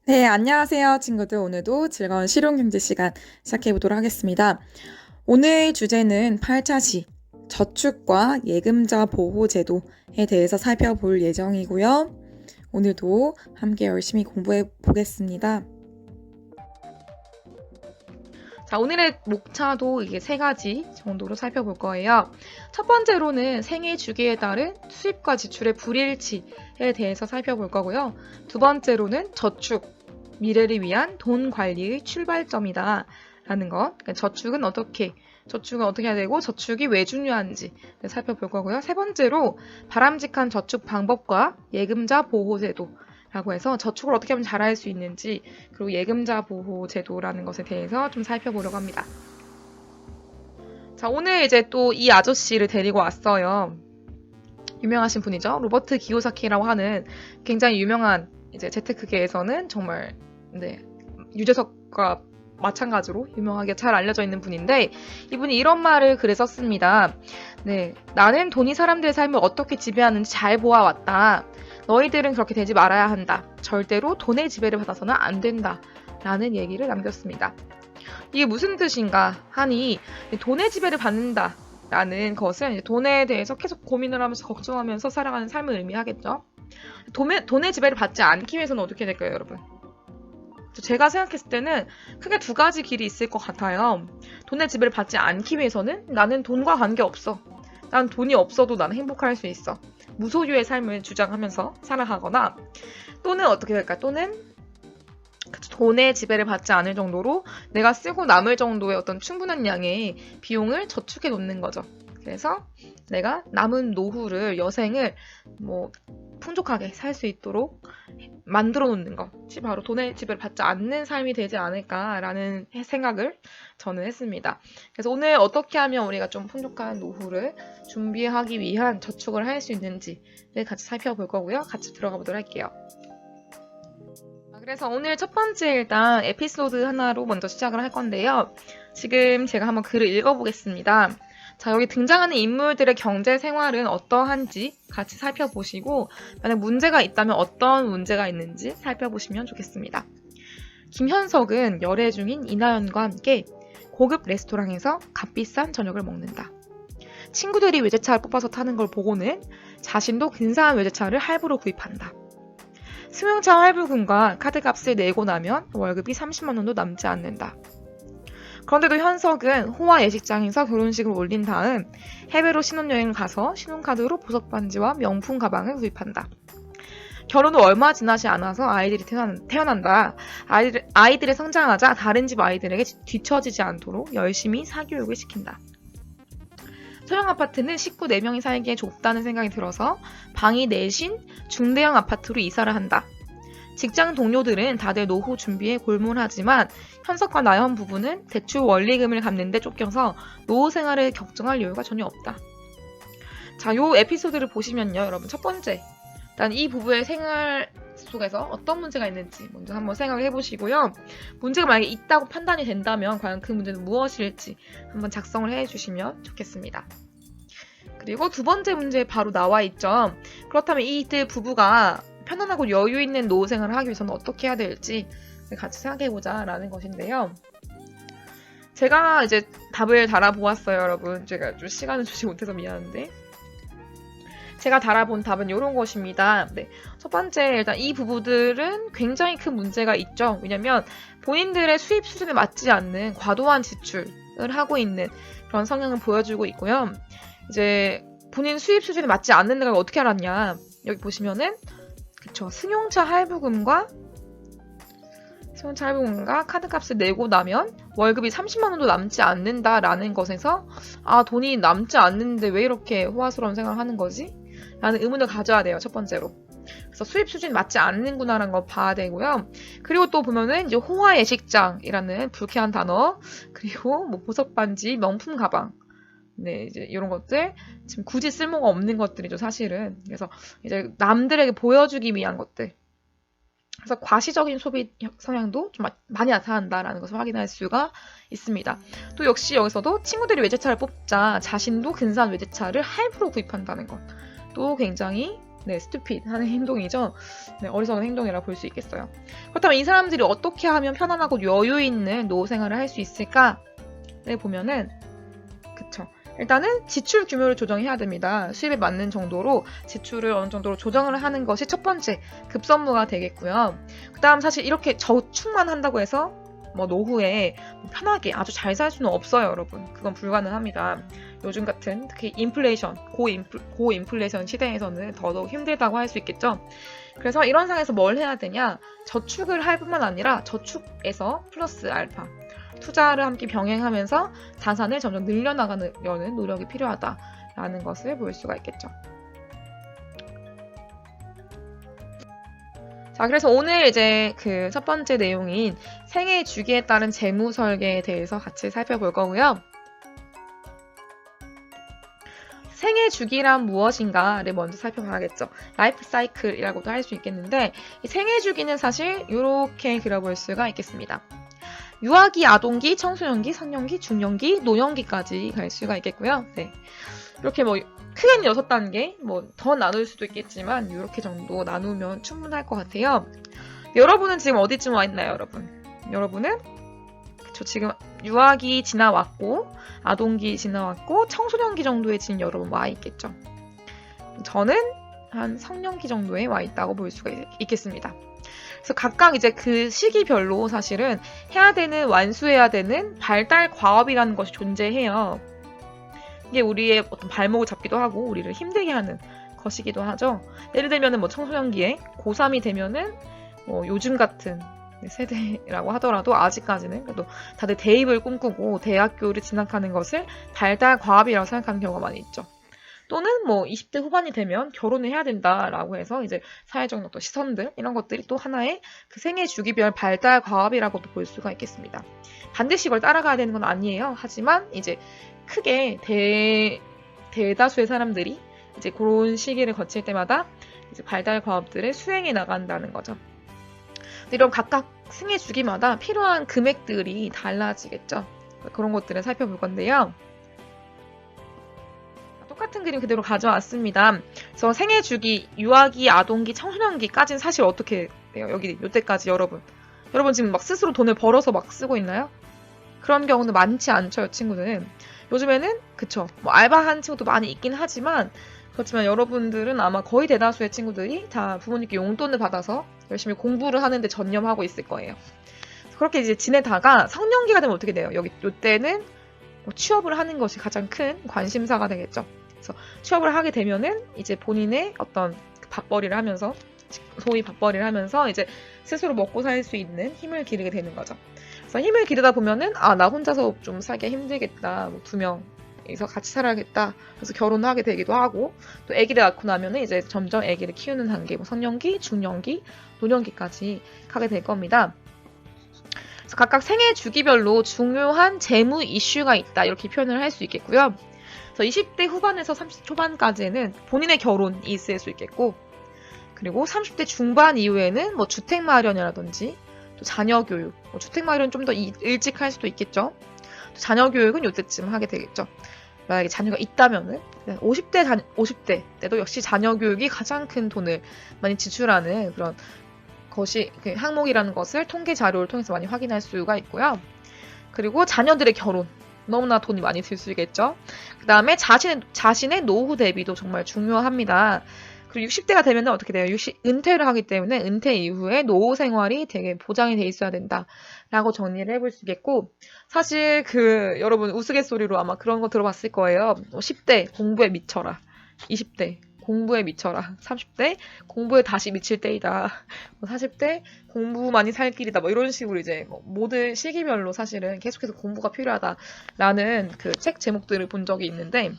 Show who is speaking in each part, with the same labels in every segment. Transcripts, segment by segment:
Speaker 1: 네, 안녕하세요, 친구들. 오늘도 즐거운 실용경제 시간 시작해 보도록 하겠습니다. 오늘 주제는 8차시 저축과 예금자 보호 제도에 대해서 살펴볼 예정이고요. 오늘도 함께 열심히 공부해 보겠습니다.
Speaker 2: 자, 오늘의 목차도 이게 세 가지 정도로 살펴볼 거예요. 첫 번째로는 생애 주기에 따른 수입과 지출의 불일치에 대해서 살펴볼 거고요. 두 번째로는 저축, 미래를 위한 돈 관리의 출발점이다 라는 것. 그러니까 저축은 어떻게 해야 되고 저축이 왜 중요한지 살펴볼 거고요. 세 번째로 바람직한 저축 방법과 예금자 보호 제도 라고 해서 저축을 어떻게 하면 잘할 수 있는지, 그리고 예금자 보호 제도라는 것에 대해서 좀 살펴보려고 합니다. 자, 오늘 이제 또 이 아저씨를 데리고 왔어요. 유명하신 분이죠. 로버트 기요사키라고 하는 굉장히 유명한 이제 재테크계에서는 정말 유재석과 마찬가지로 유명하게 잘 알려져 있는 분인데, 이분이 이런 말을 글에 썼습니다. 나는 돈이 사람들의 삶을 어떻게 지배하는지 잘 보아왔다. 너희들은 그렇게 되지 말아야 한다. 절대로 돈의 지배를 받아서는 안 된다. 라는 얘기를 남겼습니다. 이게 무슨 뜻인가 하니, 돈의 지배를 받는다 라는 것은 돈에 대해서 계속 고민을 하면서 걱정하면서 살아가는 삶을 의미하겠죠. 돈의 지배를 받지 않기 위해서는 어떻게 될까요, 여러분? 제가 생각했을 때는 크게 두 가지 길이 있을 것 같아요. 돈의 지배를 받지 않기 위해서는 나는 돈과 관계없어. 난 돈이 없어도 나는 행복할 수 있어. 무소유의 삶을 주장하면서 살아가거나, 또는 어떻게 될까? 또는 돈의 지배를 받지 않을 정도로 내가 쓰고 남을 정도의 어떤 충분한 양의 비용을 저축해 놓는 거죠. 그래서 내가 남은 노후를, 여생을 풍족하게 살 수 있도록 만들어 놓는 것이 바로 돈의 지배를 받지 않는 삶이 되지 않을까라는 생각을 저는 했습니다. 그래서 오늘 어떻게 하면 우리가 좀 풍족한 노후를 준비하기 위한 저축을 할 수 있는지를 같이 살펴볼 거고요. 같이 들어가 보도록 할게요. 그래서 오늘 첫 번째 일단 에피소드 하나로 먼저 시작을 할 건데요. 지금 제가 한번 글을 읽어보겠습니다. 자, 여기 등장하는 인물들의 경제 생활은 어떠한지 같이 살펴보시고, 만약 문제가 있다면 어떤 문제가 있는지 살펴보시면 좋겠습니다. 김현석은 열애 중인 이나연과 함께 고급 레스토랑에서 값비싼 저녁을 먹는다. 친구들이 외제차를 뽑아서 타는 걸 보고는 자신도 근사한 외제차를 할부로 구입한다. 승용차 할부금과 카드값을 내고 나면 월급이 30만 원도 남지 않는다. 그런데도 현석은 호화 예식장에서 결혼식을 올린 다음 해외로 신혼여행을 가서 신혼카드로 보석 반지와 명품 가방을 구입한다. 결혼 후 얼마 지나지 않아서 아이들이 태어난다. 아이들이 성장하자 다른 집 아이들에게 뒤처지지 않도록 열심히 사교육을 시킨다. 소형 아파트는 식구 4명이 살기에 좁다는 생각이 들어서 방이 넷인 중대형 아파트로 이사를 한다. 직장 동료들은 다들 노후 준비에 골몰하지만 현석과 나연 부부는 대출 원리금을 갚는 데 쫓겨서 노후 생활을 걱정할 여유가 전혀 없다. 자, 요 에피소드를 보시면요, 여러분, 첫 번째, 일단 이 부부의 생활 속에서 어떤 문제가 있는지 먼저 한번 생각을 해보시고요. 문제가 만약에 있다고 판단이 된다면 과연 그 문제는 무엇일지 한번 작성을 해주시면 좋겠습니다. 그리고 두 번째 문제 바로 나와 있죠. 그렇다면 이들 부부가 편안하고 여유 있는 노후 생활을 하기 위해서는 어떻게 해야 될지 같이 생각해보자 라는 것인데요. 제가 이제 답을 달아보았어요, 여러분. 제가 좀 시간을 주지 못해서 미안한데. 제가 달아본 답은 이런 것입니다. 첫 번째, 일단 이 부부들은 굉장히 큰 문제가 있죠. 왜냐면 본인들의 수입 수준에 맞지 않는 과도한 지출을 하고 있는 그런 성향을 보여주고 있고요. 이제 본인 수입 수준에 맞지 않는 걸 어떻게 알았냐. 여기 보시면은 승용차 할부금과 카드값을 내고 나면 월급이 30만 원도 남지 않는다라는 것에서 돈이 남지 않는데 왜 이렇게 호화스러운 생활을 하는 거지? 라는 의문을 가져야 돼요, 첫 번째로. 그래서 수입 수준이 맞지 않는구나라는 걸 봐야 되고요. 그리고 또 보면은 이제 호화 예식장이라는 불쾌한 단어, 그리고 보석 반지, 명품 가방, 이제 이런 것들 지금 굳이 쓸모가 없는 것들이죠, 사실은. 그래서 이제 남들에게 보여주기 위한 것들. 그래서 과시적인 소비 성향도 좀 많이 나타난다라는 것을 확인할 수가 있습니다. 또 역시 여기서도 친구들이 외제차를 뽑자 자신도 근사한 외제차를 할부로 구입한다는 것. 또 굉장히 네, stupid 하는 행동이죠. 네, 어리석은 행동이라 볼 수 있겠어요. 그렇다면 이 사람들이 어떻게 하면 편안하고 여유 있는 노후 생활을 할 수 있을까를 보면은, 그쵸. 일단은 지출 규모를 조정해야 됩니다. 수입에 맞는 정도로 지출을 어느 정도로 조정을 하는 것이 첫 번째 급선무가 되겠고요. 그 다음 사실 이렇게 저축만 한다고 해서 뭐 노후에 편하게 아주 잘 살 수는 없어요, 여러분. 그건 불가능합니다. 요즘 같은 특히 인플레이션, 고인플레이션 시대에서는 더더욱 힘들다고 할 수 있겠죠. 그래서 이런 상황에서 뭘 해야 되냐? 저축을 할 뿐만 아니라 저축에서 플러스 알파 투자를 함께 병행하면서 자산을 점점 늘려나가려는 노력이 필요하다라는 것을 볼 수가 있겠죠. 자, 그래서 오늘 이제 그 첫 번째 내용인 생애 주기에 따른 재무 설계에 대해서 같이 살펴볼 거고요. 생애 주기란 무엇인가를 먼저 살펴봐야겠죠. 라이프 사이클이라고도 할 수 있겠는데, 이 생애 주기는 사실 이렇게 그려볼 수가 있겠습니다. 유아기, 아동기, 청소년기, 성년기, 중년기, 노년기까지 갈 수가 있겠고요. 네. 이렇게 뭐 크게는 6단계, 뭐 더 나눌 수도 있겠지만 이렇게 정도 나누면 충분할 것 같아요. 여러분은 지금 어디쯤 와 있나요, 여러분? 여러분은 그쵸, 지금 유아기 지나왔고 아동기 지나왔고 청소년기 정도에 지금 여러분 와 있겠죠. 저는 한 성년기 정도에 와 있다고 볼 수가 있겠습니다. 그래서 각각 이제 그 시기별로 사실은 해야 되는, 완수해야 되는 발달 과업이라는 것이 존재해요. 이게 우리의 어떤 발목을 잡기도 하고 우리를 힘들게 하는 것이기도 하죠. 예를 들면은 뭐 청소년기에 고3이 되면은 뭐 요즘 같은 세대라고 하더라도 아직까지는 그래도 다들 대입을 꿈꾸고 대학교를 진학하는 것을 발달 과업이라고 생각하는 경우가 많이 있죠. 또는 뭐 20대 후반이 되면 결혼을 해야 된다라고 해서 이제 사회적 어떤 시선들 이런 것들이 또 하나의 그 생애 주기별 발달 과업이라고도 볼 수가 있겠습니다. 반드시 이걸 따라가야 되는 건 아니에요. 하지만 이제 크게 대다수의 사람들이 이제 그런 시기를 거칠 때마다 이제 발달 과업들을 수행해 나간다는 거죠. 이런 각각 생애 주기마다 필요한 금액들이 달라지겠죠. 그런 것들을 살펴볼 건데요. 똑같은 그림 그대로 가져왔습니다. 그래서 생애 주기, 유아기, 아동기, 청소년기까지는 사실 어떻게 돼요? 여기 이때까지 여러분 지금 막 스스로 돈을 벌어서 막 쓰고 있나요? 그런 경우는 많지 않죠, 친구들은. 요즘에는 그쵸, 뭐 알바한 친구도 많이 있긴 하지만 그렇지만 여러분들은 아마 거의 대다수의 친구들이 다 부모님께 용돈을 받아서 열심히 공부를 하는데 전념하고 있을 거예요. 그렇게 이제 지내다가 성년기가 되면 어떻게 돼요? 이때는 뭐 취업을 하는 것이 가장 큰 관심사가 되겠죠. 그래서 취업을 하게 되면은 이제 본인의 어떤 밥벌이를 하면서, 소위 밥벌이를 하면서 이제 스스로 먹고 살 수 있는 힘을 기르게 되는 거죠. 그래서 힘을 기르다 보면은 나 혼자서 좀 살기 힘들겠다. 뭐 2명이서 같이 살아야겠다. 그래서 결혼을 하게 되기도 하고, 또 아기를 낳고 나면은 이제 점점 아기를 키우는 단계, 뭐 성년기, 중년기, 노년기까지 가게 될 겁니다. 그래서 각각 생애 주기별로 중요한 재무 이슈가 있다, 이렇게 표현을 할 수 있겠고요. 그래서 20대 후반에서 30대 초반까지는 본인의 결혼이 있을 수 있겠고, 그리고 30대 중반 이후에는 뭐 주택 마련이라든지 또 자녀 교육, 뭐 주택 마련 좀 더 일찍 할 수도 있겠죠. 또 자녀 교육은 이때쯤 하게 되겠죠. 만약에 자녀가 있다면은 50대 때도 역시 자녀 교육이 가장 큰 돈을 많이 지출하는 그런 것이 그 항목이라는 것을 통계 자료를 통해서 많이 확인할 수가 있고요. 그리고 자녀들의 결혼, 너무나 돈이 많이 들 수 있겠죠. 그 다음에 자신의 노후 대비도 정말 중요합니다. 그리고 60대가 되면 어떻게 돼요? 은퇴를 하기 때문에 은퇴 이후에 노후 생활이 되게 보장이 돼 있어야 된다라고 정리를 해볼 수 있겠고, 사실 여러분 우스갯소리로 아마 그런 거 들어봤을 거예요. 10대 공부에 미쳐라, 20대 공부에 미쳐라, 30대 공부에 다시 미칠 때이다, 40대 공부 많이 살 길이다, 뭐 이런 식으로 이제 모든 시기별로 사실은 계속해서 공부가 필요하다라는 그 책 제목들을 본 적이 있는데,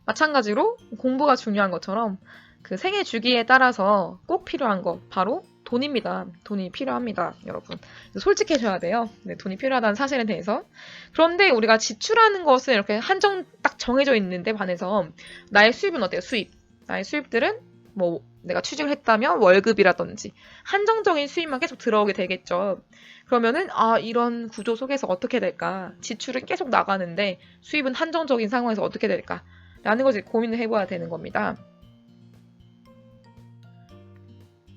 Speaker 2: 마찬가지로 공부가 중요한 것처럼 그 생애 주기에 따라서 꼭 필요한 거 바로 돈입니다. 돈이 필요합니다, 여러분. 솔직해져야 돼요. 네, 돈이 필요하다는 사실에 대해서. 그런데 우리가 지출하는 것은 이렇게 딱 정해져 있는데 반해서 나의 수입은 어때요? 나의 수입들은 뭐 내가 취직을 했다면 월급이라든지 한정적인 수입만 계속 들어오게 되겠죠. 그러면은 이런 구조 속에서 어떻게 될까? 지출은 계속 나가는데 수입은 한정적인 상황에서 어떻게 될까? 라는 것을 고민을 해봐야 되는 겁니다.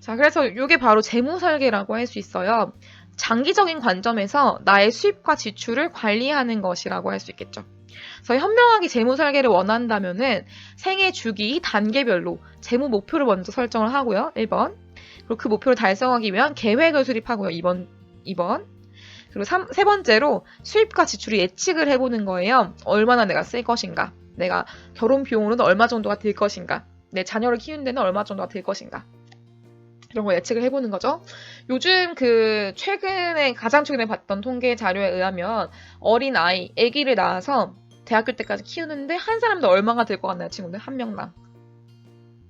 Speaker 2: 자, 그래서 이게 바로 재무 설계라고 할 수 있어요. 장기적인 관점에서 나의 수입과 지출을 관리하는 것이라고 할 수 있겠죠. 그래서 현명하게 재무 설계를 원한다면은 생애 주기 단계별로 재무 목표를 먼저 설정을 하고요. 1번. 그리고 그 목표를 달성하기 위한 계획을 수립하고요. 2번. 그리고 세 번째로 수입과 지출을 예측을 해보는 거예요. 얼마나 내가 쓸 것인가. 내가 결혼 비용으로는 얼마 정도가 들 것인가. 내 자녀를 키우는 데는 얼마 정도가 들 것인가. 이런 거 예측을 해보는 거죠. 요즘 가장 최근에 봤던 통계 자료에 의하면 어린 아기를 낳아서 대학교 때까지 키우는데 한 사람도 얼마가 들 것 같나요, 친구들? 한 명당.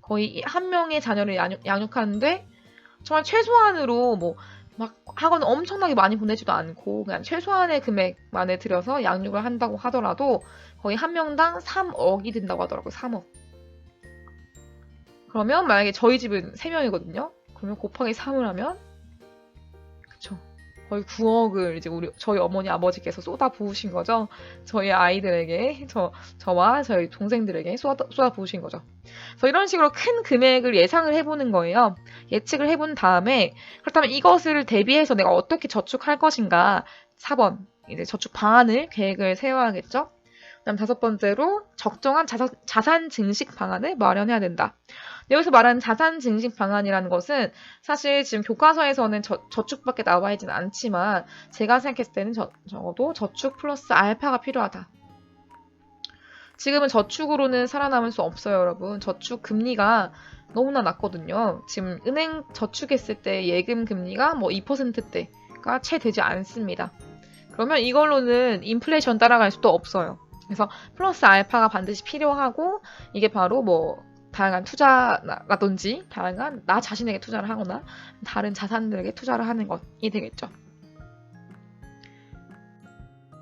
Speaker 2: 거의 한 명의 자녀를 양육하는데 정말 최소한으로 막 학원 엄청나게 많이 보내지도 않고 그냥 최소한의 금액만을 들여서 양육을 한다고 하더라도 거의 한 명당 3억이 든다고 하더라고요. 3억. 그러면 만약에 저희 집은 3명이거든요. 그러면 곱하기 3을 하면 그쵸. 거의 9억을 이제 저희 어머니 아버지께서 쏟아 부으신 거죠. 저희 아이들에게, 저와 저희 동생들에게 쏟아 부으신 거죠. 그래서 이런 식으로 큰 금액을 예상을 해보는 거예요. 예측을 해본 다음에 그렇다면 이것을 대비해서 내가 어떻게 저축할 것인가. 4번 이제 저축 방안을 계획을 세워야겠죠. 그다음 5번째로 적정한 자산 증식 방안을 마련해야 된다. 여기서 말하는 자산 증식 방안이라는 것은 사실 지금 교과서에서는 저축밖에 나와 있지는 않지만 제가 생각했을 때는 적어도 저축 플러스 알파가 필요하다. 지금은 저축으로는 살아남을 수 없어요, 여러분. 저축 금리가 너무나 낮거든요. 지금 은행 저축했을 때 예금 금리가 2%대가 채 되지 않습니다. 그러면 이걸로는 인플레이션 따라갈 수도 없어요. 그래서 플러스 알파가 반드시 필요하고 이게 바로 다양한 투자라든지 다양한 나 자신에게 투자를 하거나 다른 자산들에게 투자를 하는 것이 되겠죠.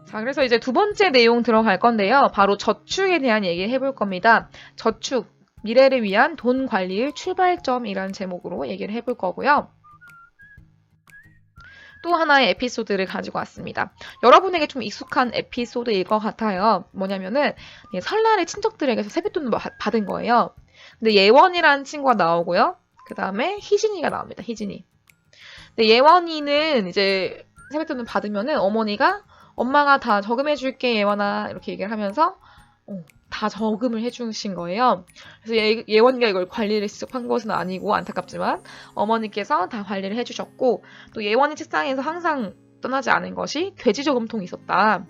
Speaker 2: 자, 그래서 이제 두 번째 내용 들어갈 건데요. 바로 저축에 대한 얘기를 해볼 겁니다. 저축, 미래를 위한 돈 관리의 출발점이라는 제목으로 얘기를 해볼 거고요. 또 하나의 에피소드를 가지고 왔습니다. 여러분에게 좀 익숙한 에피소드일 것 같아요. 뭐냐면은 설날에 친척들에게서 세뱃돈을 받은 거예요. 근데 예원이라는 친구가 나오고요. 그 다음에 희진이가 나옵니다. 희진이. 근데 예원이는 이제 세뱃돈을 받으면은 어머니가 엄마가 다 저금해줄게 예원아 이렇게 얘기를 하면서 다 저금을 해주신 거예요. 그래서 예원이가 이걸 관리를 직접 한 것은 아니고 안타깝지만 어머니께서 다 관리를 해주셨고 또 예원이 책상에서 항상 떠나지 않은 것이 돼지 저금통이 있었다.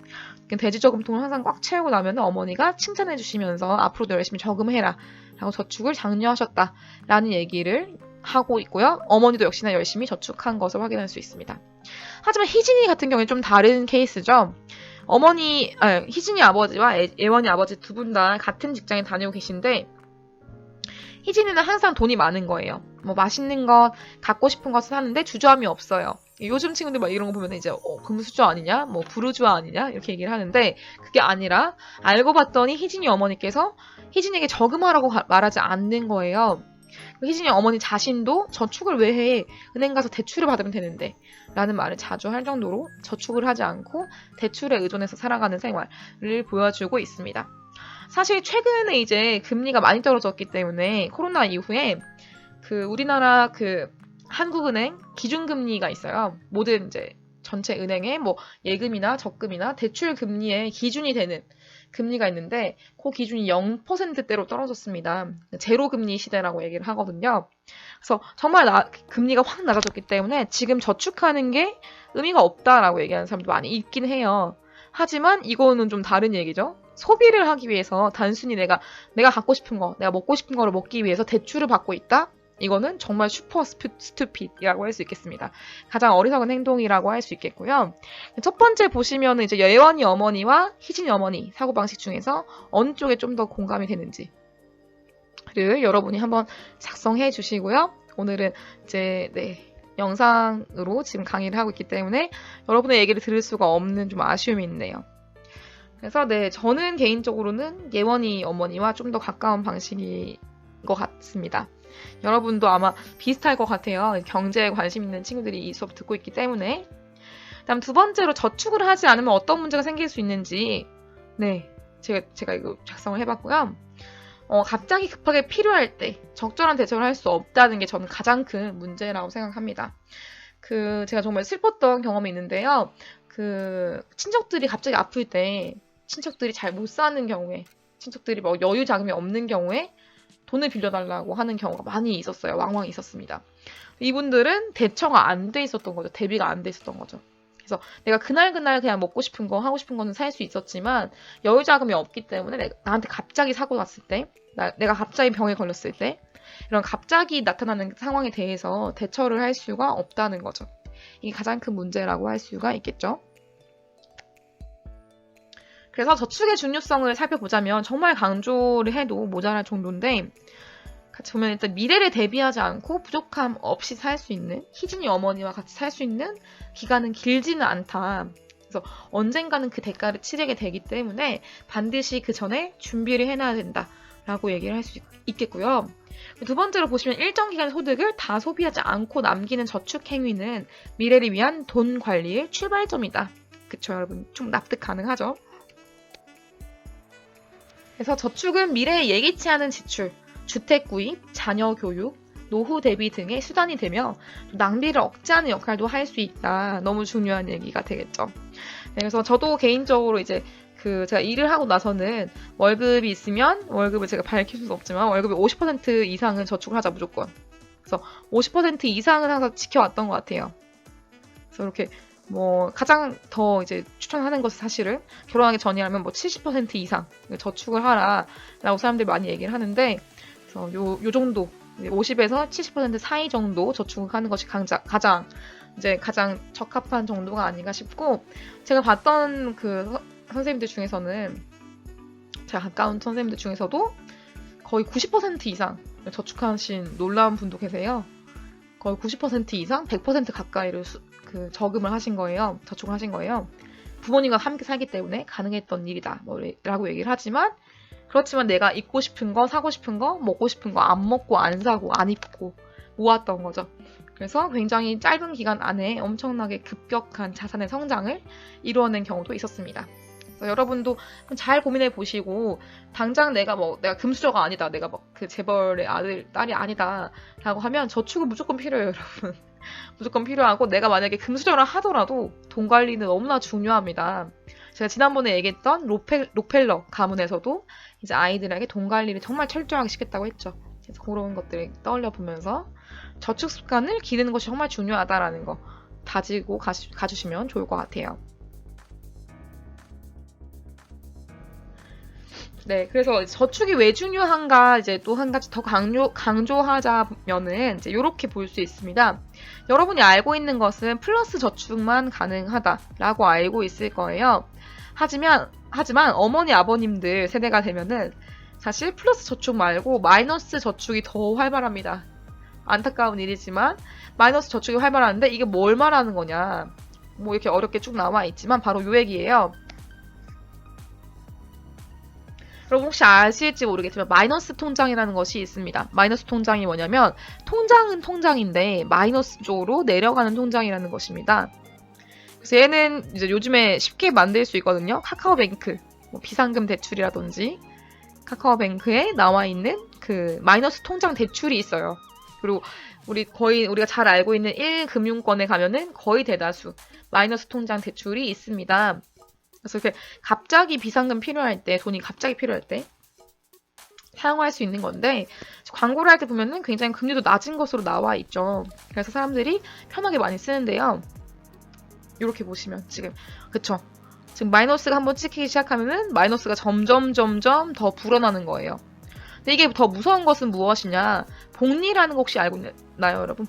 Speaker 2: 돼지 저금통을 항상 꽉 채우고 나면 어머니가 칭찬해 주시면서 앞으로도 열심히 저금해라 라고 저축을 장려하셨다 라는 얘기를 하고 있고요. 어머니도 역시나 열심히 저축한 것을 확인할 수 있습니다. 하지만 희진이 같은 경우는 좀 다른 케이스죠. 희진이 아버지와 예원이 아버지 두 분 다 같은 직장에 다니고 계신데 희진이는 항상 돈이 많은 거예요. 맛있는 것, 갖고 싶은 것을 하는데 주저함이 없어요. 요즘 친구들 이런 거 보면 이제 금수저 아니냐, 부르주아 아니냐 이렇게 얘기를 하는데 그게 아니라 알고 봤더니 희진이 어머니께서 희진이에게 저금하라고 말하지 않는 거예요. 희진이 어머니 자신도 저축을 왜 해? 은행 가서 대출을 받으면 되는데 라는 말을 자주 할 정도로 저축을 하지 않고 대출에 의존해서 살아가는 생활을 보여주고 있습니다. 사실 최근에 이제 금리가 많이 떨어졌기 때문에 코로나 이후에 우리나라 한국은행 기준금리가 있어요. 모든 이제 전체 은행의 예금이나 적금이나 대출 금리의 기준이 되는 금리가 있는데 그 기준이 0%대로 떨어졌습니다. 제로 금리 시대라고 얘기를 하거든요. 그래서 정말 금리가 확 낮아졌기 때문에 지금 저축하는 게 의미가 없다라고 얘기하는 사람도 많이 있긴 해요. 하지만 이거는 좀 다른 얘기죠. 소비를 하기 위해서 단순히 내가 갖고 싶은 거, 내가 먹고 싶은 거를 먹기 위해서 대출을 받고 있다? 이거는 정말 슈퍼 스투핏이라고 할 수 있겠습니다. 가장 어리석은 행동이라고 할 수 있겠고요. 첫 번째 보시면 이제 예원이 어머니와 희진이 어머니 사고방식 중에서 어느 쪽에 좀 더 공감이 되는지를 여러분이 한번 작성해 주시고요. 오늘은 이제 영상으로 지금 강의를 하고 있기 때문에 여러분의 얘기를 들을 수가 없는 좀 아쉬움이 있네요. 그래서 저는 개인적으로는 예원이 어머니와 좀 더 가까운 방식인 것 같습니다. 여러분도 아마 비슷할 것 같아요. 경제에 관심 있는 친구들이 이 수업 듣고 있기 때문에. 다음 두 번째로 저축을 하지 않으면 어떤 문제가 생길 수 있는지 제가 이거 작성을 해봤고요. 갑자기 급하게 필요할 때 적절한 대처를 할 수 없다는 게 저는 가장 큰 문제라고 생각합니다. 제가 정말 슬펐던 경험이 있는데요. 친척들이 갑자기 아플 때, 친척들이 잘 못 사는 경우에, 친척들이 뭐 여유 자금이 없는 경우에 돈을 빌려달라고 하는 경우가 많이 있었어요. 왕왕 있었습니다. 이분들은 대처가 안 돼 있었던 거죠. 대비가 안 돼 있었던 거죠. 그래서 내가 그날 그냥 먹고 싶은 거, 하고 싶은 거는 살 수 있었지만 여유 자금이 없기 때문에 나한테 갑자기 사고 났을 때, 내가 갑자기 병에 걸렸을 때 이런 갑자기 나타나는 상황에 대해서 대처를 할 수가 없다는 거죠. 이게 가장 큰 문제라고 할 수가 있겠죠. 그래서 저축의 중요성을 살펴보자면 정말 강조를 해도 모자랄 정도인데, 같이 보면 일단 미래를 대비하지 않고 부족함 없이 살 수 있는, 희진이 어머니와 같이 살 수 있는 기간은 길지는 않다. 그래서 언젠가는 그 대가를 치르게 되기 때문에 반드시 그 전에 준비를 해놔야 된다라고 얘기를 할 수 있겠고요. 두 번째로 보시면 일정 기간 소득을 다 소비하지 않고 남기는 저축 행위는 미래를 위한 돈 관리의 출발점이다. 그쵸, 여러분? 좀 납득 가능하죠? 그래서 저축은 미래에 예기치 않은 지출, 주택 구입, 자녀 교육, 노후 대비 등의 수단이 되며 낭비를 억제하는 역할도 할 수 있다. 너무 중요한 얘기가 되겠죠. 네, 그래서 저도 개인적으로 이제 제가 일을 하고 나서는 월급이 있으면, 월급을 제가 밝힐 수는 없지만 월급의 50% 이상은 저축을 하자, 무조건. 그래서 50% 이상은 항상 지켜왔던 것 같아요. 그래서 이렇게 가장 더 이제 추천하는 것은 사실은 결혼하기 전이라면 70% 이상 저축을 하라라고 사람들이 많이 얘기를 하는데, 그래서 요 정도 50에서 70% 사이 정도 저축을 하는 것이 가장 적합한 정도가 아닌가 싶고, 제가 봤던 선생님들 중에서는, 제가 가까운 선생님들 중에서도 거의 90% 이상 저축하신 놀라운 분도 계세요. 거의 90% 이상, 100% 가까이를 저금을 하신 거예요. 저축을 하신 거예요. 부모님과 함께 살기 때문에 가능했던 일이다 라고 얘기를 하지만, 그렇지만 내가 입고 싶은 거, 사고 싶은 거, 먹고 싶은 거 안 먹고 안 사고 안 입고 모았던 거죠. 그래서 굉장히 짧은 기간 안에 엄청나게 급격한 자산의 성장을 이루어낸 경우도 있었습니다. 여러분도 잘 고민해 보시고, 당장 내가 금수저가 아니다, 내가 재벌의 아들, 딸이 아니다 라고 하면 저축은 무조건 필요해요, 여러분. 무조건 필요하고, 내가 만약에 금수저를 하더라도 돈 관리는 너무나 중요합니다. 제가 지난번에 얘기했던 록펠러 가문에서도 이제 아이들에게 돈 관리를 정말 철저하게 시켰다고 했죠. 그래서 그런 것들을 떠올려 보면서 저축 습관을 기르는 것이 정말 중요하다라는 거 다지고 가주시면 좋을 것 같아요. 네, 그래서 저축이 왜 중요한가 이제 또 한 가지 더 강조하자면은 이제 이렇게 볼 수 있습니다. 여러분이 알고 있는 것은 플러스 저축만 가능하다라고 알고 있을 거예요. 하지만 어머니 아버님들 세대가 되면은 사실 플러스 저축 말고 마이너스 저축이 더 활발합니다. 안타까운 일이지만 마이너스 저축이 활발한데, 이게 뭘 말하는 거냐, 이렇게 어렵게 쭉 나와 있지만 바로 요 얘기예요. 여러분 혹시 아실지 모르겠지만 마이너스 통장이라는 것이 있습니다. 마이너스 통장이 뭐냐면, 통장은 통장인데 마이너스 쪽으로 내려가는 통장이라는 것입니다. 그래서 얘는 이제 요즘에 쉽게 만들 수 있거든요. 카카오뱅크, 비상금 대출이라든지 카카오뱅크에 나와 있는 마이너스 통장 대출이 있어요. 그리고 우리가 잘 알고 있는 1금융권에 가면은 거의 대다수 마이너스 통장 대출이 있습니다. 그래서 이렇게 갑자기 비상금 필요할 때, 돈이 갑자기 필요할 때 사용할 수 있는 건데, 광고를 할 때 보면은 굉장히 금리도 낮은 것으로 나와 있죠. 그래서 사람들이 편하게 많이 쓰는데요. 이렇게 보시면 지금 마이너스가 한번 찍히기 시작하면은 마이너스가 점점 더 불어나는 거예요. 근데 이게 더 무서운 것은 무엇이냐? 복리라는 거 혹시 알고 있나요, 여러분?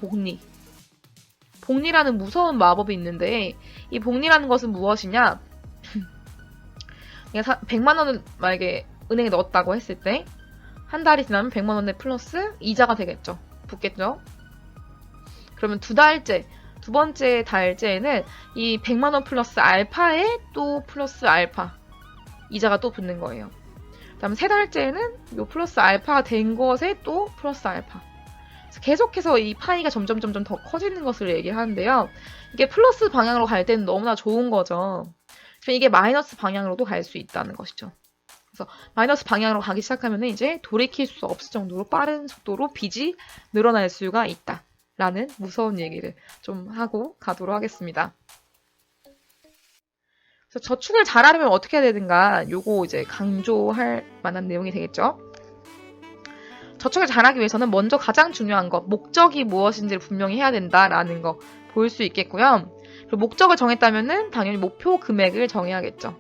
Speaker 2: 복리라는 무서운 마법이 있는데, 이 복리라는 것은 무엇이냐? 100만 원을 만약에 은행에 넣었다고 했을 때 한 달이 지나면 100만 원에 플러스 이자가 되겠죠. 붙겠죠. 그러면 두 번째 달째에는 이 100만 원 플러스 알파에 또 플러스 알파 이자가 또 붙는 거예요. 그다음에 세 달째에는 이 플러스 알파가 된 것에 또 플러스 알파. 계속해서 이 파이가 점점 더 커지는 것을 얘기하는데요. 이게 플러스 방향으로 갈 때는 너무나 좋은 거죠. 이게 마이너스 방향으로도 갈 수 있다는 것이죠. 그래서 마이너스 방향으로 가기 시작하면 이제 돌이킬 수 없을 정도로 빠른 속도로 빚이 늘어날 수가 있다. 라는 무서운 얘기를 좀 하고 가도록 하겠습니다. 그래서 저축을 잘하려면 어떻게 해야 되는가? 요거 이제 강조할 만한 내용이 되겠죠. 저축을 잘하기 위해서는 먼저 가장 중요한 것, 목적이 무엇인지를 분명히 해야 된다라는 거 볼 수 있겠고요. 그리고 목적을 정했다면은 당연히 목표 금액을 정해야겠죠.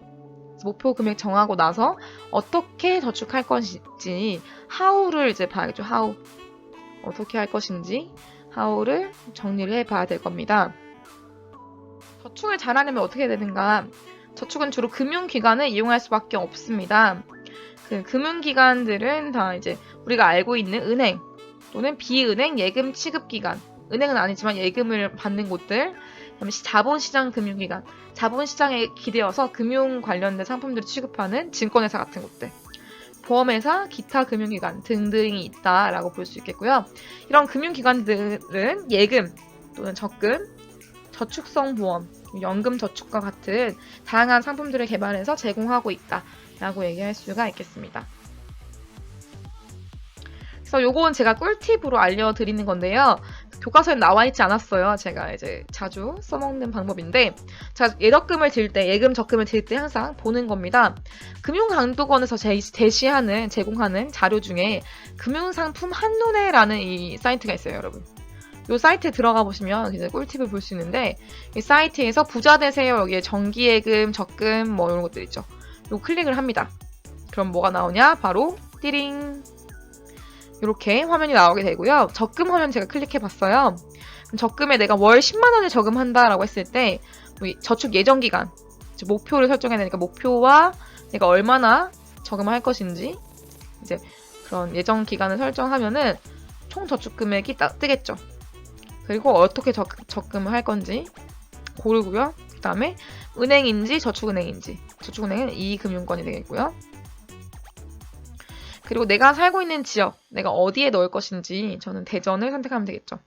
Speaker 2: 목표 금액 정하고 나서 어떻게 저축할 것인지 how를 이제 봐야겠죠. how. 어떻게 할 것인지 how를 정리를 해봐야 될 겁니다. 저축을 잘하려면 어떻게 해야 되는가? 저축은 주로 금융기관을 이용할 수밖에 없습니다. 그 금융기관들은 다 이제 우리가 알고 있는 은행 또는 비은행 예금 취급기관, 은행은 아니지만 예금을 받는 곳들, 그다음에 자본시장 금융기관, 자본시장에 기대어서 금융 관련된 상품들을 취급하는 증권회사 같은 곳들, 보험회사, 기타 금융기관 등등이 있다라고 볼 수 있겠고요. 이런 금융기관들은 예금 또는 적금, 저축성 보험, 연금 저축과 같은 다양한 상품들을 개발해서 제공하고 있다라고 얘기할 수가 있겠습니다. 그래서 요건 제가 꿀팁으로 알려드리는 건데요. 교과서에 나와 있지 않았어요. 제가 이제 자주 써먹는 방법인데, 제가 예적금을 들 때, 예금 적금을 들 때 항상 보는 겁니다. 금융감독원에서 제공하는 자료 중에 금융상품 한눈에라는 이 사이트가 있어요, 여러분. 이 사이트에 들어가 보시면 이제 꿀팁을 볼 수 있는데, 이 사이트에서 부자 되세요. 여기에 정기예금, 적금 뭐 이런 것들 있죠. 요 클릭을 합니다. 그럼 뭐가 나오냐? 바로 띠링. 이렇게 화면이 나오게 되고요. 적금 화면 제가 클릭해 봤어요. 적금에 내가 월 10만 원을 저금한다라고 했을 때 저축 예정 기간, 목표를 설정해야 되니까 목표와 내가 얼마나 저금할 것인지 이제 그런 예정 기간을 설정하면은 총 저축 금액이 딱 뜨겠죠. 그리고 어떻게 적금을 할 건지 고르고요. 그 다음에 은행인지 저축은행인지, 저축은행은 이금융권이 되겠고요. 그리고 내가 살고 있는 지역, 내가 어디에 넣을 것인지 저는 대전을 선택하면 되겠죠.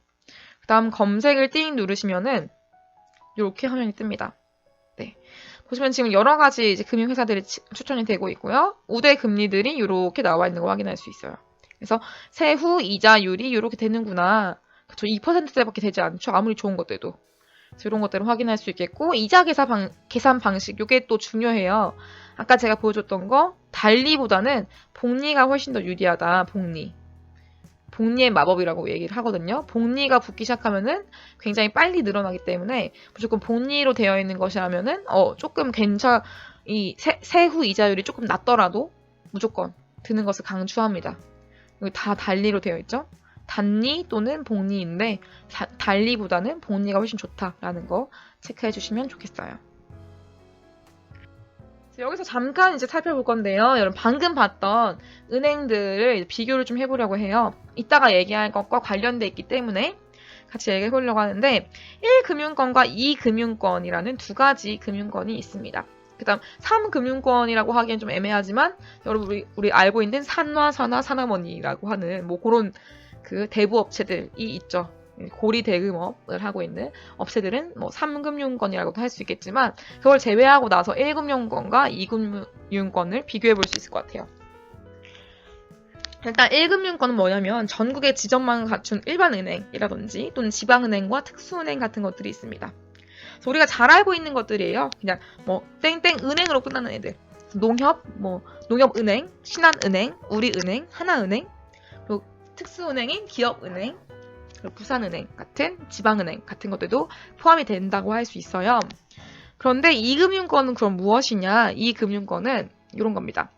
Speaker 2: 그 다음 검색을 띵 누르시면은 이렇게 화면이 뜹니다. 네. 보시면 지금 여러 가지 이제 금융회사들이 추천이 되고 있고요. 우대 금리들이 이렇게 나와 있는 거 확인할 수 있어요. 그래서 세후 이자율이 이렇게 되는구나. 그쵸, 2%대밖에 되지 않죠. 아무리 좋은 것들도. 그래서 이런 것들을 확인할 수 있겠고, 이자 계산 방식, 이게 또 중요해요. 아까 제가 보여줬던 거 달리보다는 복리가 훨씬 더 유리하다. 복리의 마법이라고 얘기를 하거든요. 복리가 붙기 시작하면은 굉장히 빨리 늘어나기 때문에 무조건 복리로 되어 있는 것이라면은 조금 이 세후 이자율이 조금 낮더라도 무조건 드는 것을 강추합니다. 여기 다 달리로 되어 있죠. 단리 또는 복리인데 달리보다는 복리가 훨씬 좋다라는 거 체크해 주시면 좋겠어요. 여기서 잠깐 이제 살펴볼 건데요. 여러분 방금 봤던 은행들을 비교를 좀 해보려고 해요. 이따가 얘기할 것과 관련돼 있기 때문에 같이 얘기해 보려고 하는데 1금융권과 2금융권이라는 두 가지 금융권이 있습니다. 그 다음 3금융권이라고 하기엔 좀 애매하지만 여러분 우리 알고 있는 산화사나머니라고 하는 뭐 그런 그 대부 업체들이 있죠. 고리 대금업을 하고 있는 업체들은 뭐 3금융권이라고도 할 수 있겠지만 그걸 제외하고 나서 1금융권과 2금융권을 비교해 볼 수 있을 것 같아요. 일단 1금융권은 뭐냐면 전국의 지점망을 갖춘 일반 은행이라든지 또는 지방은행과 특수은행 같은 것들이 있습니다. 그래서 우리가 잘 알고 있는 것들이에요. 그냥 뭐 땡땡 은행으로 끝나는 애들. 농협은행, 신한은행, 우리은행, 하나은행, 그리고 특수은행인 기업은행, 부산은행 같은 지방은행 같은 것들도 포함이 된다고 할 수 있어요. 그런데 2금융권은 그럼 무엇이냐? 2금융권은 이런 겁니다.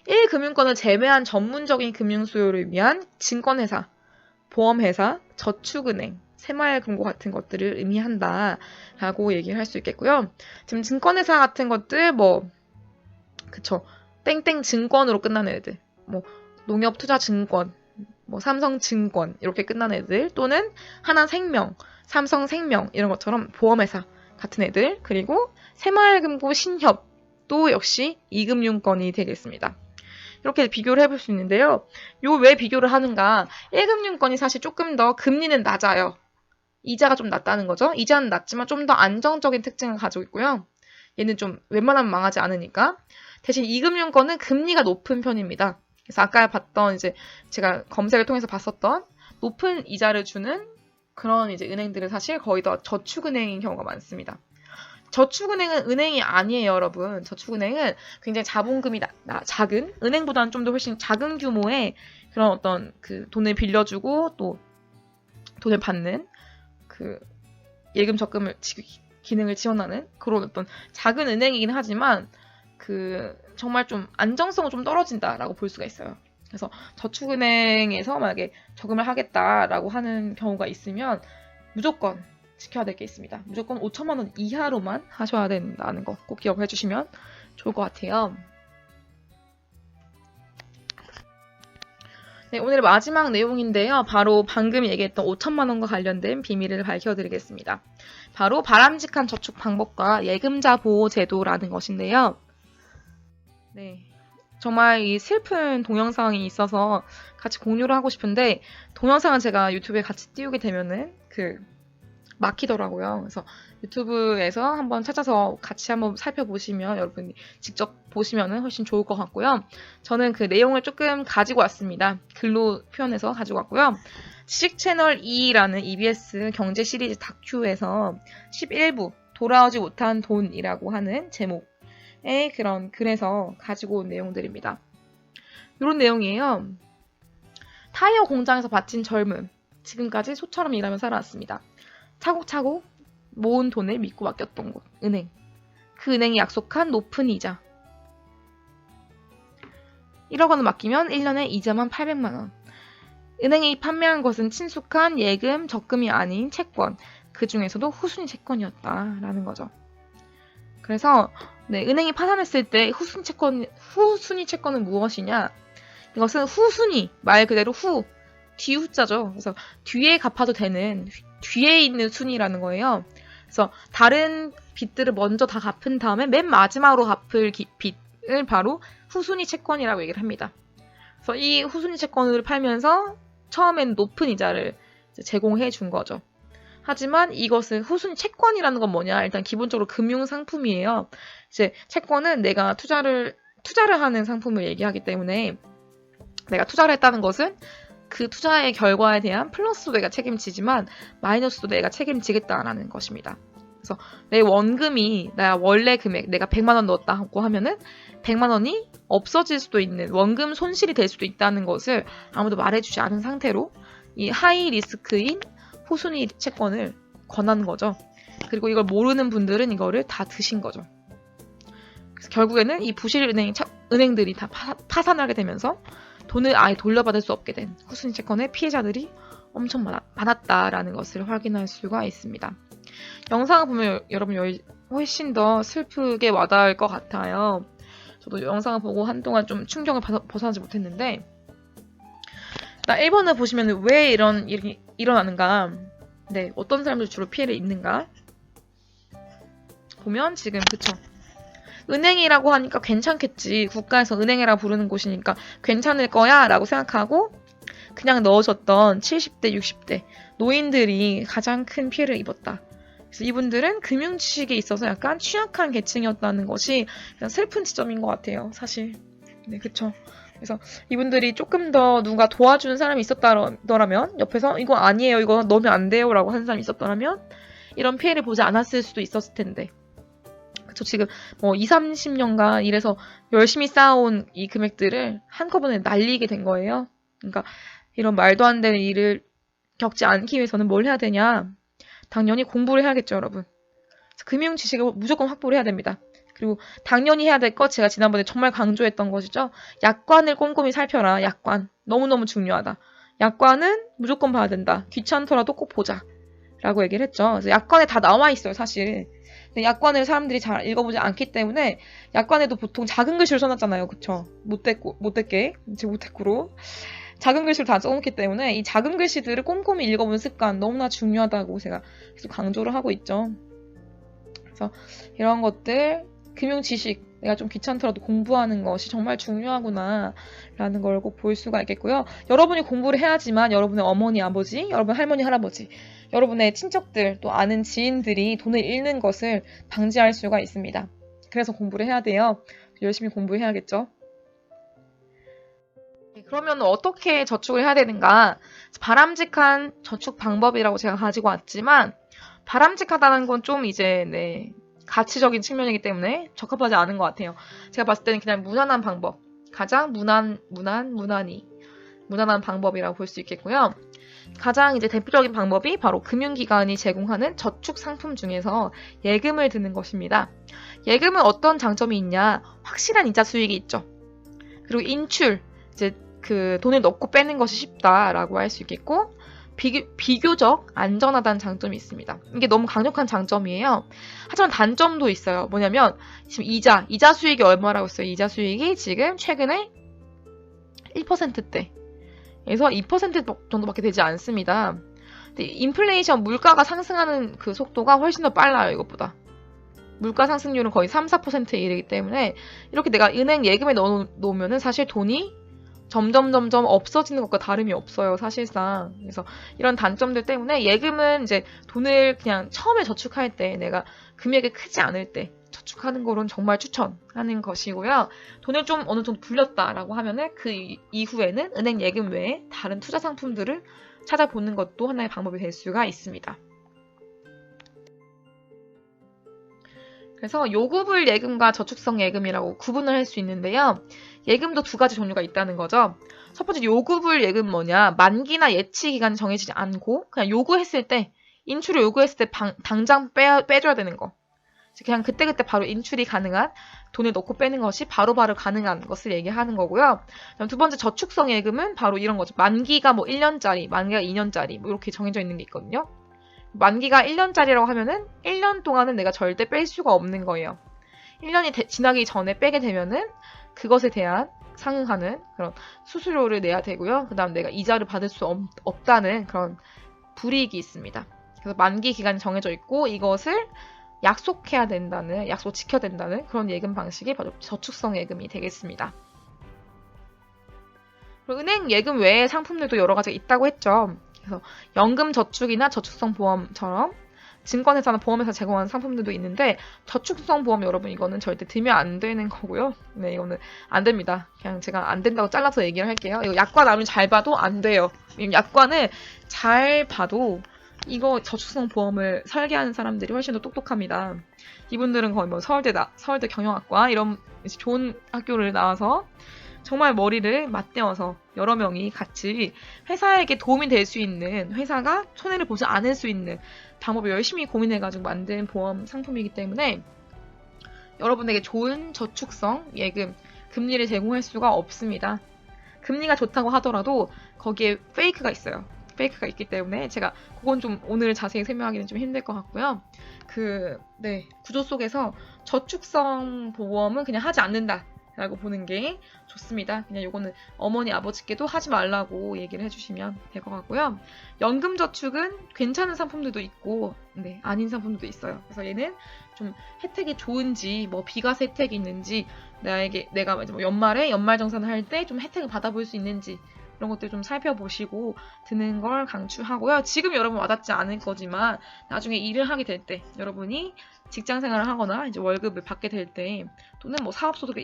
Speaker 2: 1금융권을 제외한 전문적인 금융수요를 위한 증권회사, 보험회사, 저축은행, 새마을금고 같은 것들을 의미한다라고 얘기를 할 수 있겠고요. 지금 증권회사 같은 것들 땡땡 증권으로 끝나는 애들, 농협투자증권, 삼성증권 이렇게 끝나는 애들 또는 하나생명, 삼성생명 이런 것처럼 보험회사 같은 애들 그리고 새마을금고 신협도 역시 2금융권이 되겠습니다. 이렇게 비교를 해볼 수 있는데요. 왜 비교를 하는가? 1금융권이 사실 조금 더 금리는 낮아요. 이자가 좀 낮다는 거죠. 이자는 낮지만 좀 더 안정적인 특징을 가지고 있고요. 얘는 좀 웬만하면 망하지 않으니까. 대신 이금융권은 금리가 높은 편입니다. 그래서 아까 봤던 이제 제가 검색을 통해서 봤었던 높은 이자를 주는 그런 이제 은행들은 사실 거의 다 저축은행인 경우가 많습니다. 저축은행은 은행이 아니에요, 여러분. 저축은행은 굉장히 자본금이 작은, 은행보다는 좀 더 훨씬 작은 규모의 그런 어떤 그 돈을 빌려주고 또 돈을 받는 그 예금 적금을 기능을 지원하는 그런 어떤 작은 은행이긴 하지만 그 정말 좀 안정성은 좀 떨어진다라고 볼 수가 있어요. 그래서 저축은행에서 만약에 적금을 하겠다라고 하는 경우가 있으면 무조건 지켜야 될 게 있습니다. 무조건 5천만 원 이하로만 하셔야 된다는 거 꼭 기억해 주시면 좋을 것 같아요. 네, 오늘 마지막 내용인데요. 바로 방금 얘기했던 5천만 원과 관련된 비밀을 밝혀드리겠습니다. 바로 바람직한 저축 방법과 예금자 보호 제도라는 것인데요. 네, 정말 이 슬픈 동영상이 있어서 같이 공유를 하고 싶은데 동영상은 제가 유튜브에 같이 띄우게 되면은 막히더라고요. 그래서 유튜브에서 한번 찾아서 같이 한번 살펴보시면 여러분이 직접 보시면 훨씬 좋을 것 같고요. 저는 그 내용을 조금 가지고 왔습니다. 글로 표현해서 가지고 왔고요. 지식채널 2라는 EBS 경제 시리즈 다큐에서 11부 돌아오지 못한 돈이라고 하는 제목의 그런 글에서 가지고 온 내용들입니다. 이런 내용이에요. 타이어 공장에서 바친 젊음. 지금까지 소처럼 일하며 살아왔습니다. 차곡차곡 모은 돈을 믿고 맡겼던 곳, 은행. 그 은행이 약속한 높은 이자. 1억 원을 맡기면 1년에 이자만 800만 원. 은행이 판매한 것은 친숙한 예금, 적금이 아닌 채권. 그 중에서도 후순위 채권이었다라는 거죠. 그래서 은행이 파산했을 때 후순위 채권은 무엇이냐? 이것은 후순위, 말 그대로 뒤후자죠. 그래서 뒤에 갚아도 되는 뒤에 있는 순위라는 거예요. 그래서 다른 빚들을 먼저 다 갚은 다음에 맨 마지막으로 갚을 빚을 바로 후순위 채권이라고 얘기를 합니다. 그래서 이 후순위 채권을 팔면서 처음에는 높은 이자를 제공해 준 거죠. 하지만 이것은 후순위 채권이라는 건 뭐냐? 일단 기본적으로 금융 상품이에요. 이제 채권은 내가 투자를 하는 상품을 얘기하기 때문에 내가 투자를 했다는 것은 그 투자의 결과에 대한 플러스도 내가 책임지지만 마이너스도 내가 책임지겠다라는 것입니다. 그래서 내 원금이 나 원래 금액 내가 100만 원 넣었다고 하면은 100만 원이 없어질 수도 있는 원금 손실이 될 수도 있다는 것을 아무도 말해주지 않은 상태로 이 하이 리스크인 후순위 채권을 권하는 거죠. 그리고 이걸 모르는 분들은 이거를 다 드신 거죠. 그래서 결국에는 이 부실 은행들이 다 파산하게 되면서 돈을 아예 돌려받을 수 없게 된 후순위 채권의 피해자들이 엄청 많았다라는 것을 확인할 수가 있습니다. 영상을 보면 여러분 훨씬 더 슬프게 와닿을 것 같아요. 저도 영상을 보고 한동안 좀 충격을 벗어나지 못했는데 1번을 보시면 왜 이런 일이 일어나는가, 어떤 사람들이 주로 피해를 입는가 보면 지금 그쵸. 은행이라고 하니까 괜찮겠지. 국가에서 은행이라 부르는 곳이니까 괜찮을 거야 라고 생각하고 그냥 넣어줬던 70대, 60대 노인들이 가장 큰 피해를 입었다. 그래서 이분들은 금융 지식에 있어서 약간 취약한 계층이었다는 것이 그냥 슬픈 지점인 것 같아요. 사실. 네, 그쵸. 그래서 이분들이 조금 더 누가 도와주는 사람이 있었더라면 옆에서 이거 아니에요. 이거 넣으면 안 돼요. 라고 하는 사람이 있었더라면 이런 피해를 보지 않았을 수도 있었을 텐데. 그쵸. 지금 30년간 일해서 열심히 쌓아온 이 금액들을 한꺼번에 날리게 된 거예요. 그러니까 이런 말도 안 되는 일을 겪지 않기 위해서는 뭘 해야 되냐? 당연히 공부를 해야겠죠, 여러분. 금융 지식을 무조건 확보를 해야 됩니다. 그리고 당연히 해야 될 것, 제가 지난번에 정말 강조했던 것이죠. 약관을 꼼꼼히 살펴라. 약관. 너무너무 중요하다. 약관은 무조건 봐야 된다. 귀찮더라도 꼭 보자. 라고 얘기를 했죠. 그래서 약관에 다 나와 있어요, 사실. 근데 약관을 사람들이 잘 읽어보지 않기 때문에 약관에도 보통 작은 글씨로 써놨잖아요. 그쵸? 못됐구로. 작은 글씨로 다 써놓기 때문에 이 작은 글씨들을 꼼꼼히 읽어보는 습관 너무나 중요하다고 제가 계속 강조를 하고 있죠. 그래서 이런 것들, 금융 지식, 내가 좀 귀찮더라도 공부하는 것이 정말 중요하구나 라는 걸 꼭 볼 수가 있겠고요. 여러분이 공부를 해야지만 여러분의 어머니, 아버지, 여러분 할머니, 할아버지, 여러분의 친척들, 또 아는 지인들이 돈을 잃는 것을 방지할 수가 있습니다. 그래서 공부를 해야 돼요. 열심히 공부해야겠죠. 그러면 어떻게 저축을 해야 되는가? 바람직한 저축 방법이라고 제가 가지고 왔지만 바람직하다는 건 좀 이제 가치적인 측면이기 때문에 적합하지 않은 것 같아요. 제가 봤을 때는 그냥 무난한 방법, 가장 무난한 방법이라고 볼 수 있겠고요. 가장 이제 대표적인 방법이 바로 금융기관이 제공하는 저축 상품 중에서 예금을 드는 것입니다. 예금은 어떤 장점이 있냐? 확실한 이자 수익이 있죠. 그리고 인출, 이제 그 돈을 넣고 빼는 것이 쉽다라고 할 수 있겠고, 비교적 안전하다는 장점이 있습니다. 이게 너무 강력한 장점이에요. 하지만 단점도 있어요. 뭐냐면 지금 이자 수익이 얼마라고 했어요? 이자 수익이 지금 최근에 1%대. 에서 2% 정도밖에 되지 않습니다. 근데 인플레이션, 물가가 상승하는 그 속도가 훨씬 더 빨라요, 이것보다. 물가 상승률은 거의 3-4%에 이르기 때문에 이렇게 내가 은행 예금에 넣어놓으면은 사실 돈이 점점 없어지는 것과 다름이 없어요, 사실상. 그래서 이런 단점들 때문에 예금은 이제 돈을 그냥 처음에 저축할 때 내가 금액이 크지 않을 때 저축하는 거로는 정말 추천하는 것이고요. 돈을 좀 어느 정도 불렸다라고 하면은 그 이후에는 은행 예금 외에 다른 투자 상품들을 찾아보는 것도 하나의 방법이 될 수가 있습니다. 그래서 요구불 예금과 저축성 예금이라고 구분을 할 수 있는데요. 예금도 두 가지 종류가 있다는 거죠. 첫 번째 요구불 예금 뭐냐? 만기나 예치 기간이 정해지지 않고 그냥 요구했을 때, 인출을 요구했을 때 당장 빼줘야 되는 거. 그냥 그때그때 바로 인출이 가능한, 돈을 넣고 빼는 것이 바로바로 가능한 것을 얘기하는 거고요. 그다음 두 번째 저축성 예금은 바로 이런 거죠. 만기가 뭐 1년짜리, 만기가 2년짜리 뭐 이렇게 정해져 있는 게 있거든요. 만기가 1년짜리라고 하면은 1년 동안은 내가 절대 뺄 수가 없는 거예요. 1년이 지나기 전에 빼게 되면은 그것에 대한 상응하는 그런 수수료를 내야 되고요. 그 다음 내가 이자를 받을 수 없다는 그런 불이익이 있습니다. 그래서 만기 기간이 정해져 있고 이것을 약속해야 된다는, 약속 지켜야 된다는 그런 예금 방식이 바로 저축성 예금이 되겠습니다. 그리고 은행 예금 외에 상품들도 여러 가지가 있다고 했죠. 그래서 연금 저축이나 저축성 보험처럼 증권회사나 보험회사 제공하는 상품들도 있는데 저축성 보험 여러분 이거는 절대 들면 안 되는 거고요. 네, 이거는 안 됩니다. 그냥 제가 안 된다고 잘라서 얘기를 할게요. 이거 약관 아무리 잘 봐도 안 돼요. 약관을 잘 봐도 이거 저축성 보험을 설계하는 사람들이 훨씬 더 똑똑합니다. 이분들은 거의 뭐 서울대 경영학과 이런 좋은 학교를 나와서 정말 머리를 맞대어서 여러 명이 같이 회사에게 도움이 될 수 있는, 회사가 손해를 보지 않을 수 있는 방법을 열심히 고민해가지고 만든 보험 상품이기 때문에 여러분에게 좋은 저축성 예금, 금리를 제공할 수가 없습니다. 금리가 좋다고 하더라도 거기에 페이크가 있어요. 페이크가 있기 때문에 제가 그건 좀 오늘 자세히 설명하기는 좀 힘들 것 같고요. 구조 속에서 저축성 보험은 그냥 하지 않는다 라고 보는 게 좋습니다. 그냥 요거는 어머니 아버지께도 하지 말라고 얘기를 해주시면 될 것 같고요. 연금저축은 괜찮은 상품들도 있고 아닌 상품들도 있어요. 그래서 얘는 좀 혜택이 좋은지, 뭐 비과세 혜택이 있는지, 내가 뭐 연말에 연말정산을 할 때 좀 혜택을 받아볼 수 있는지 이런 것들 좀 살펴보시고 드는 걸 강추하고요. 지금 여러분 와닿지 않을 거지만 나중에 일을 하게 될 때, 여러분이 직장 생활을 하거나 이제 월급을 받게 될 때, 또는 뭐 사업소득을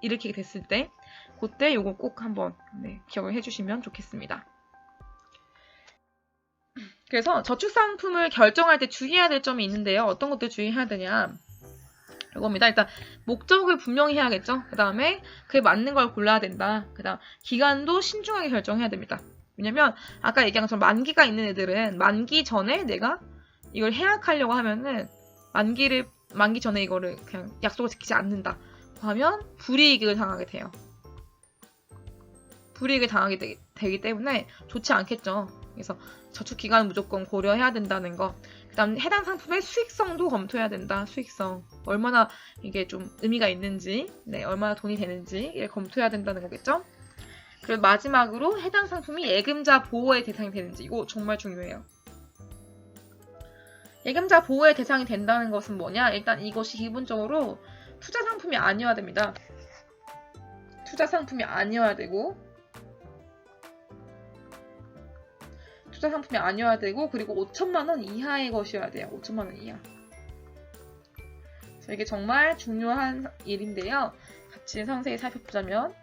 Speaker 2: 일으키게 됐을 때, 그때 요거 꼭 한번 기억을 해주시면 좋겠습니다. 그래서 저축 상품을 결정할 때 주의해야 될 점이 있는데요. 어떤 것들 주의해야 되냐? 이겁니다. 일단 목적을 분명히 해야겠죠. 그 다음에 그에 맞는 걸 골라야 된다. 그 다음 기간도 신중하게 결정해야 됩니다. 왜냐면 아까 얘기한 것처럼 만기가 있는 애들은 만기 전에 내가 이걸 해약하려고 하면은 만기 전에 이거를 그냥 약속을 지키지 않는다 하면 불이익을 당하게 돼요. 불이익을 당하게 되기 때문에 좋지 않겠죠. 그래서 저축 기간은 무조건 고려해야 된다는 거. 그 다음 해당 상품의 수익성도 검토해야 된다. 수익성. 얼마나 이게 좀 의미가 있는지, 얼마나 돈이 되는지 검토해야 된다는 거겠죠. 그리고 마지막으로 해당 상품이 예금자 보호의 대상이 되는지, 이거 정말 중요해요. 예금자 보호의 대상이 된다는 것은 뭐냐? 일단 이것이 기본적으로 투자 상품이 아니어야 됩니다. 투자 상품이 아니어야 되고, 그리고 5천만 원 이하의 것이어야 돼요. 5천만 원 이하. 그래서 이게 정말 중요한 일인데요. 있을지 상세히 살펴보자면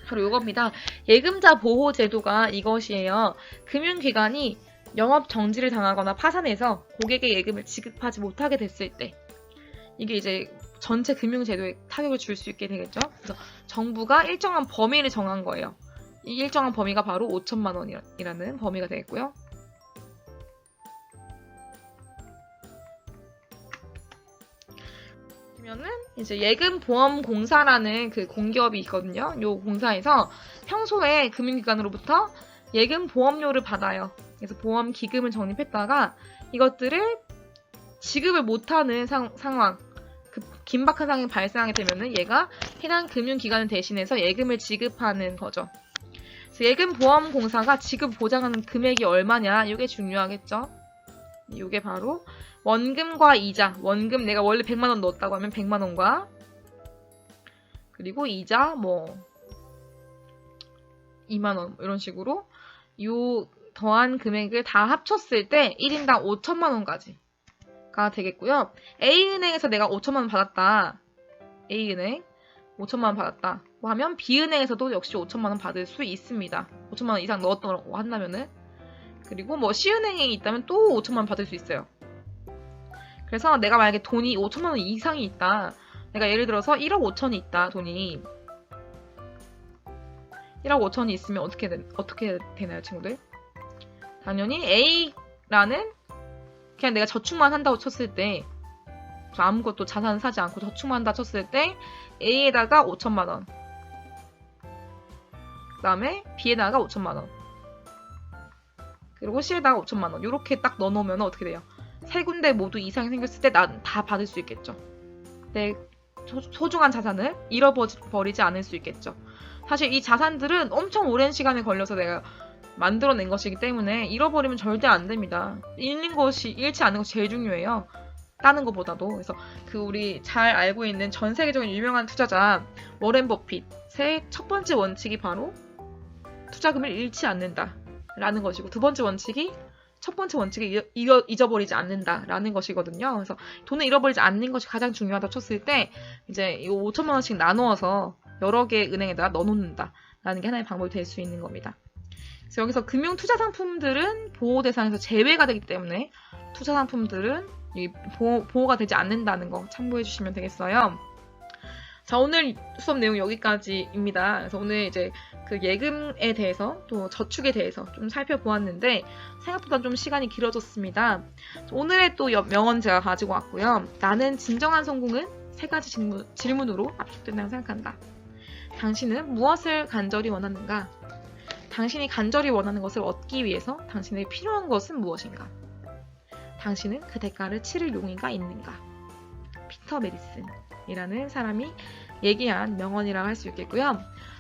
Speaker 2: 바로 이겁니다. 예금자 보호 제도가 이것이에요. 금융기관이 영업 정지를 당하거나 파산해서 고객의 예금을 지급하지 못하게 됐을 때 이게 이제 전체 금융제도에 타격을 줄 수 있게 되겠죠. 그래서 정부가 일정한 범위를 정한 거예요. 이 일정한 범위가 바로 5천만 원이라는 범위가 되겠고요. 그러면은 이제 예금보험공사라는 그 공기업이 있거든요. 요 공사에서 평소에 금융기관으로부터 예금보험료를 받아요. 그래서 보험 기금을 적립했다가 이것들을 지급을 못하는 상황, 그 긴박한 상황이 발생하게 되면은 얘가 해당 금융기관을 대신해서 예금을 지급하는 거죠. 그래서 예금보험공사가 지급 보장하는 금액이 얼마냐, 이게 중요하겠죠. 이게 바로 원금과 이자, 원금 내가 원래 100만 원 넣었다고 하면 100만 원과 그리고 이자 뭐 2만 원 이런 식으로 요 더한 금액을 다 합쳤을 때 1인당 5천만 원까지가 되겠고요. A은행에서 내가 5천만 원 받았다. A은행 5천만 원 받았다. 뭐 하면 B은행에서도 역시 5천만 원 받을 수 있습니다. 5천만 원 이상 넣었다고 한다면은. 그리고 뭐 C은행이 있다면 또 5천만 원 받을 수 있어요. 그래서 내가 만약에 돈이 5천만 원 이상이 있다. 내가 예를 들어서 1억 5천이 있다. 돈이 1억 5천이 있으면 어떻게 되나요, 친구들? 당연히 A라는 그냥 내가 저축만 한다고 쳤을 때 아무것도 자산 사지 않고 저축만 한다 쳤을 때 A에다가 5천만 원 그 다음에 B에다가 5천만 원 그리고 C에다가 5천만 원 이렇게 딱 넣어놓으면 어떻게 돼요? 세 군데 모두 이상이 생겼을 때 난 다 받을 수 있겠죠. 내 소중한 자산을 잃어버리지 않을 수 있겠죠. 사실 이 자산들은 엄청 오랜 시간에 걸려서 내가 만들어낸 것이기 때문에 잃어버리면 절대 안 됩니다. 잃지 않는 것이 제일 중요해요. 따는 것보다도. 그래서 그 우리 잘 알고 있는 전 세계적인 유명한 투자자 워렌 버핏의 첫 번째 원칙이 바로 투자금을 잃지 않는다 라는 것이고 두 번째 원칙이 첫 번째 원칙을 잊어버리지 않는다라는 것이거든요. 그래서 돈을 잃어버리지 않는 것이 가장 중요하다고 쳤을 때 이제 이 5천만 원씩 나누어서 여러 개의 은행에다가 넣어놓는다라는 게 하나의 방법이 될 수 있는 겁니다. 그래서 여기서 금융 투자 상품들은 보호 대상에서 제외가 되기 때문에 투자 상품들은 보호가 되지 않는다는 거 참고해 주시면 되겠어요. 자, 오늘 수업 내용 여기까지입니다. 그래서 오늘 이제 그 예금에 대해서 또 저축에 대해서 좀 살펴보았는데 생각보다 좀 시간이 길어졌습니다. 오늘의 또 명언 제가 가지고 왔고요. 나는 진정한 성공은 세 가지 질문으로 압축된다고 생각한다. 당신은 무엇을 간절히 원하는가? 당신이 간절히 원하는 것을 얻기 위해서 당신에게 필요한 것은 무엇인가? 당신은 그 대가를 치를 용의가 있는가? 피터 메디슨이라는 사람이 얘기한 명언이라고 할 수 있겠고요.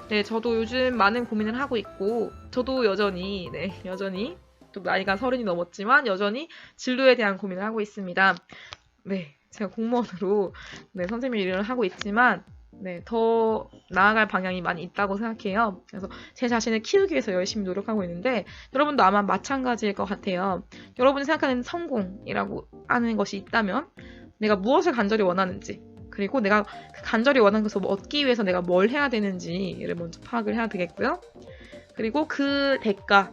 Speaker 2: 네, 저도 요즘 많은 고민을 하고 있고 저도 여전히 또 나이가 30이 넘었지만 여전히 진로에 대한 고민을 하고 있습니다. 네, 제가 공무원으로 선생님 일을 하고 있지만 더 나아갈 방향이 많이 있다고 생각해요. 그래서 제 자신을 키우기 위해서 열심히 노력하고 있는데 여러분도 아마 마찬가지일 것 같아요. 여러분이 생각하는 성공이라고 하는 것이 있다면 내가 무엇을 간절히 원하는지 그리고 내가 그 간절히 원하는 것을 얻기 위해서 내가 뭘 해야 되는지를 먼저 파악을 해야 되겠고요. 그리고 그 대가,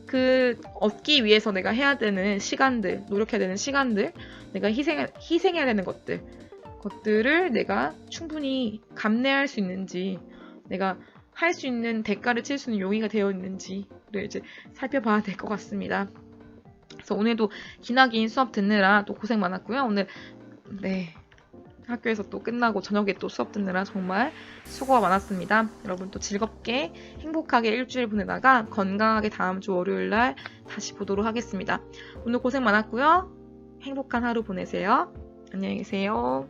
Speaker 2: 그 얻기 위해서 내가 해야 되는 시간들, 노력해야 되는 시간들, 내가 희생해야 되는 것들을 내가 충분히 감내할 수 있는지, 내가 할 수 있는 대가를 칠 수 있는 용의가 되어 있는지를 이제 살펴봐야 될 것 같습니다. 그래서 오늘도 기나긴 수업 듣느라 또 고생 많았고요. 오늘 학교에서 또 끝나고 저녁에 또 수업 듣느라 정말 수고가 많았습니다. 여러분 또 즐겁게 행복하게 일주일 보내다가 건강하게 다음 주 월요일 날 다시 보도록 하겠습니다. 오늘 고생 많았고요. 행복한 하루 보내세요. 안녕히 계세요.